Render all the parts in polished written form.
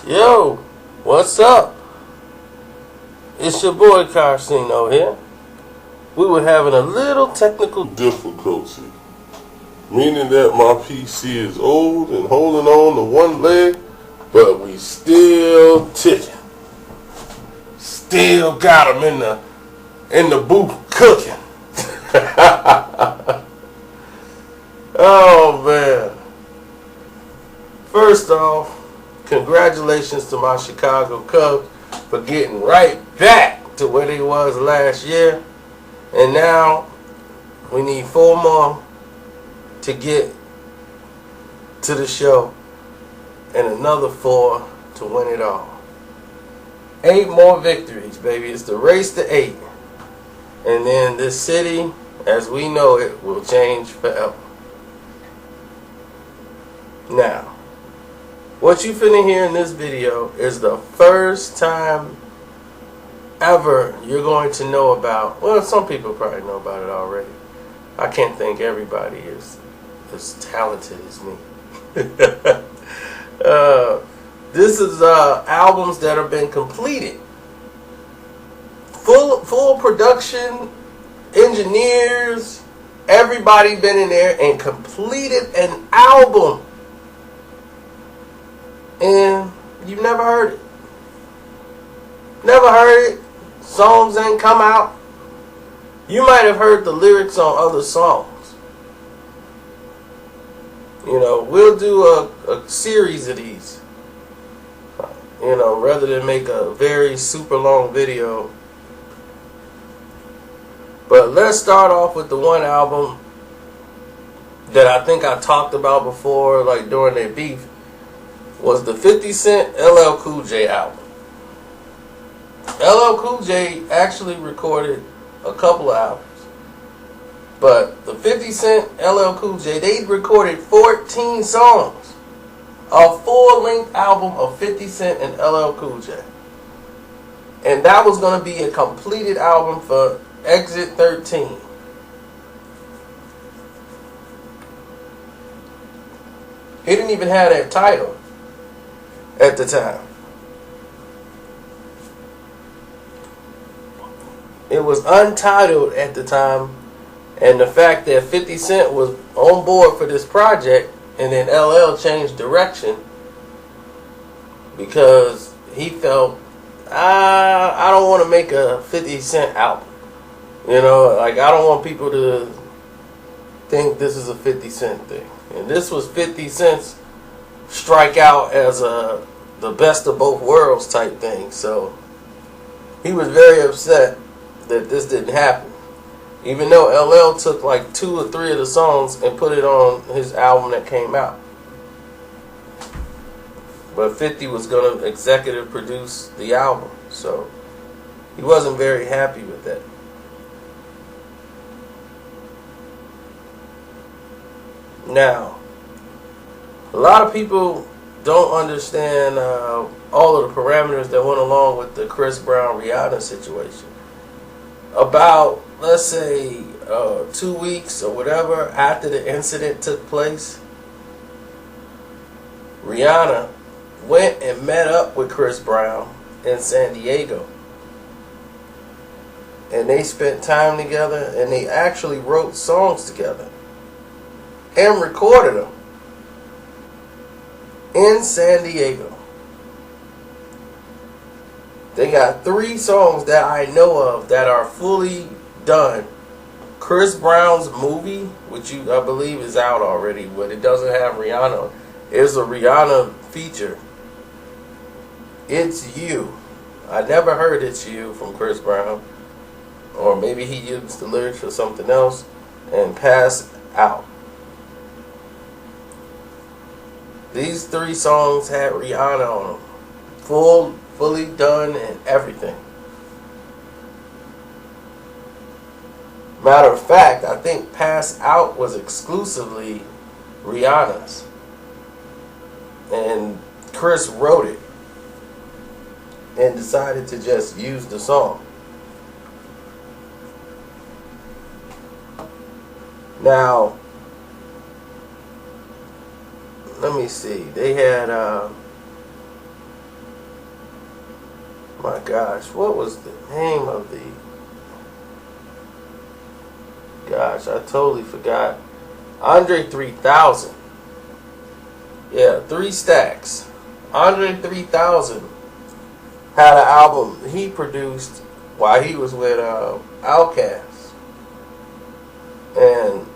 Yo, what's up? It's your boy Carcino here. We were having a little technical difficulty, meaning that my PC is old and holding on to one leg, but we still ticking. Still got him in the booth cooking. Oh man. First off, congratulations to my Chicago Cubs for getting right back to where they was last year. And now we need 4 more to get to the show and another 4 to win it all. 8 more victories, baby. It's the race to 8. And then this city, as we know it, will change forever. Now, what you finna hear in this video is the first time ever you're going to know about, well, some people probably know about it already. I can't think everybody is as talented as me. This is albums that have been completed. Full production, engineers, everybody been in there and completed an album. And you've never heard it. Never heard it. Songs ain't come out. You might have heard the lyrics on other songs. You know, we'll do a series of these. You know, rather than make a very super long video. But let's start off with the one album that I think I talked about before, like during their beef, was the 50 Cent LL Cool J album. LL Cool J actually recorded a couple of albums. But the 50 Cent LL Cool J, they recorded 14 songs. A full-length album of 50 Cent and LL Cool J. And that was going to be a completed album for Exit 13. He didn't even have that title at the time. It was untitled at the time, and the fact that 50 Cent was on board for this project and then LL changed direction because he felt, I don't want to make a 50 Cent album. You know, like, I don't want people to think this is a 50 Cent thing. And this was 50 Cent's strike out as the best of both worlds type thing. So he was very upset that this didn't happen. Even though LL took like 2 or 3 of the songs and put it on his album that came out. But 50 was going to executive produce the album. So he wasn't very happy with that. Now, a lot of people don't understand all of the parameters that went along with the Chris Brown Rihanna situation. About, let's say, 2 weeks or whatever after the incident took place, Rihanna went and met up with Chris Brown in San Diego. And they spent time together, and they actually wrote songs together and recorded them in San Diego. They got 3 songs that I know of that are fully done. Chris Brown's movie, which I believe is out already, but it doesn't have Rihanna. It's a Rihanna feature. It's You. I never heard It's You from Chris Brown. Or maybe he used the lyrics for something else. And Pass Out. These 3 songs had Rihanna on them. Fully done and everything. Matter of fact, I think Pass Out was exclusively Rihanna's. And Chris wrote it and decided to just use the song. Now, let me see. They had My gosh, what was the name of the... Gosh, I totally forgot. Andre 3000. Yeah, 3 Stacks. Andre 3000 had an album he produced while he was with Outkast. And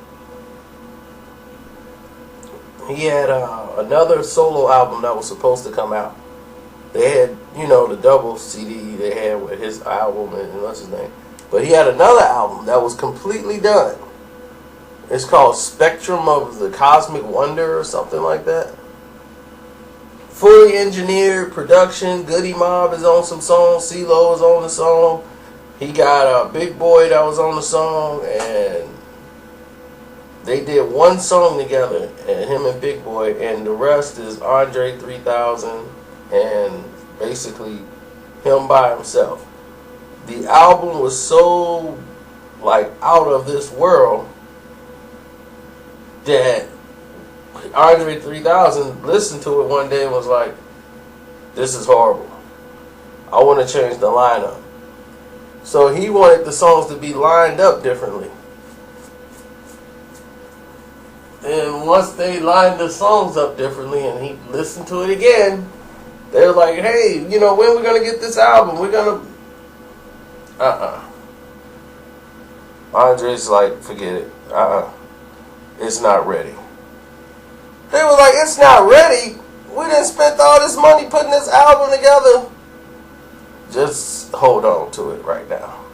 he had another solo album that was supposed to come out. They had, the double CD they had with his album and what's his name. But he had another album that was completely done. It's called Spectrum of the Cosmic Wonder or something like that. Fully engineered production. Goody Mob is on some songs. CeeLo is on the song. He got a Big Boy that was on the song, and they did one song together, and him and Big Boy, and the rest is Andre 3000 and basically him by himself. The album was so out of this world that Andre 3000 listened to it one day and was like, this is horrible. I want to change the lineup. So he wanted the songs to be lined up differently. And once they lined the songs up differently and he listened to it again, they were like, hey, when we're going to get this album? We're going to... Andre's like, forget it. It's not ready. They were like, it's not ready? We done spent all this money putting this album together. Just hold on to it right now.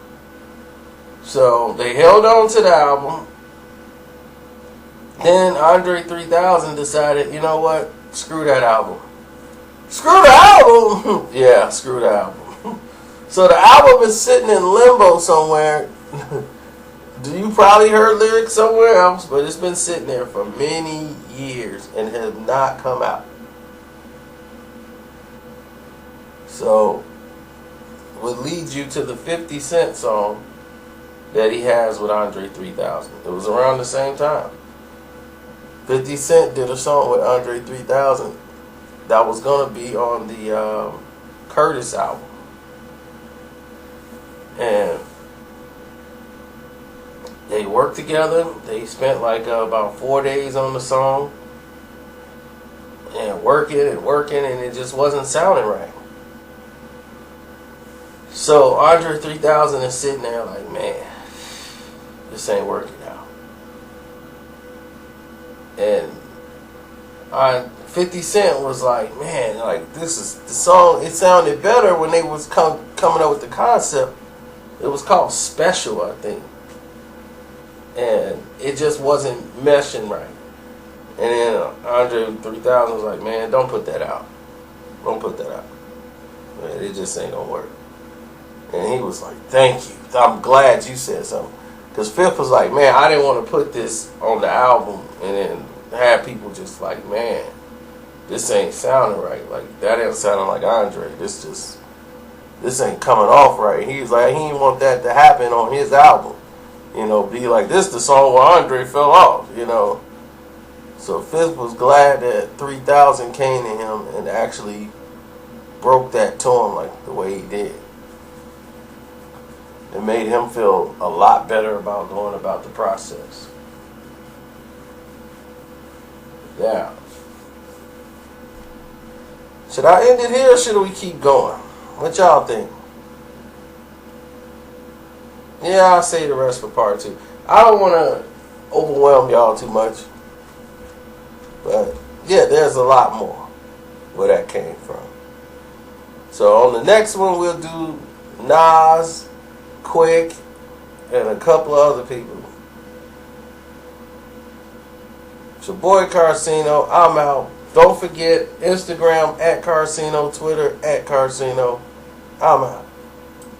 So they held on to the album. Then Andre 3000 decided, you know what? Screw that album. Screw the album? Yeah, screw the album. So the album is sitting in limbo somewhere. You probably heard lyrics somewhere else, but it's been sitting there for many years and has not come out. So, what leads you to the 50 Cent song that he has with Andre 3000. It was around the same time. 50 Cent did a song with Andre 3000 that was going to be on the Curtis album. And they worked together. They spent about 4 days on the song. And working, and it just wasn't sounding right. So Andre 3000 is sitting there like, man, this ain't working out. And 50 Cent was like, man, this is the song. It sounded better when they was coming up with the concept. It was called Special, I think. And it just wasn't meshing right. And then Andre 3000 was like, man, don't put that out. Don't put that out. Man, it just ain't gonna work. And he was like, thank you. I'm glad you said something. Because Fifth was like, man, I didn't want to put this on the album and then have people just like, man, this ain't sounding right. That ain't sounding like Andre. This ain't coming off right. He was like, he didn't want that to happen on his album. Be like, this the song where Andre fell off, So Fifth was glad that 3000 came to him and actually broke that to him the way he did. It made him feel a lot better about going about the process. Yeah. Should I end it here or should we keep going? What y'all think? Yeah, I'll say the rest for part 2. I don't want to overwhelm y'all too much. But, yeah, there's a lot more where that came from. So, on the next one, we'll do Nas, Quick, and a couple of other people. It's your boy Carcino. I'm out. Don't forget, Instagram @Carcino, Twitter @Carcino. I'm out.